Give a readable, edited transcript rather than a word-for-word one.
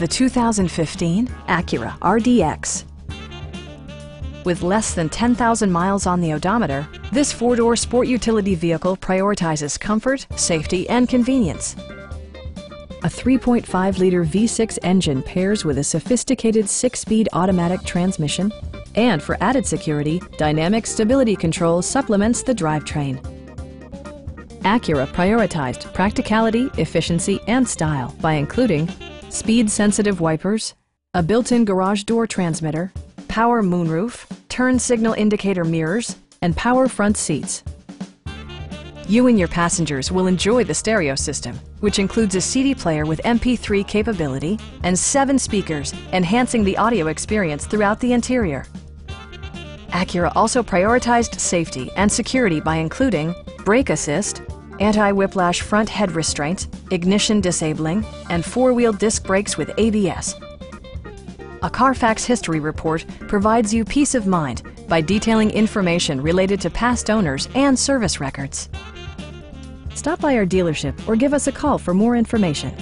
the 2015 Acura RDX. With less than 10,000 miles on the odometer, this four-door sport utility vehicle prioritizes comfort, safety, and convenience. A 3.5-liter V6 engine pairs with a sophisticated 6-speed automatic transmission, and for added security, dynamic stability control supplements the drivetrain. Acura prioritized practicality, efficiency, and style by including speed-sensitive wipers, a built-in garage door transmitter, power moonroof, turn signal indicator mirrors, and power front seats. You and your passengers will enjoy the stereo system, which includes a CD player with MP3 capability and 7 speakers, enhancing the audio experience throughout the interior. Acura also prioritized safety and security by including brake assist, anti-whiplash front head restraint, ignition disabling, and 4-wheel disc brakes with ABS. A Carfax history report provides you peace of mind by detailing information related to past owners and service records. Stop by our dealership or give us a call for more information.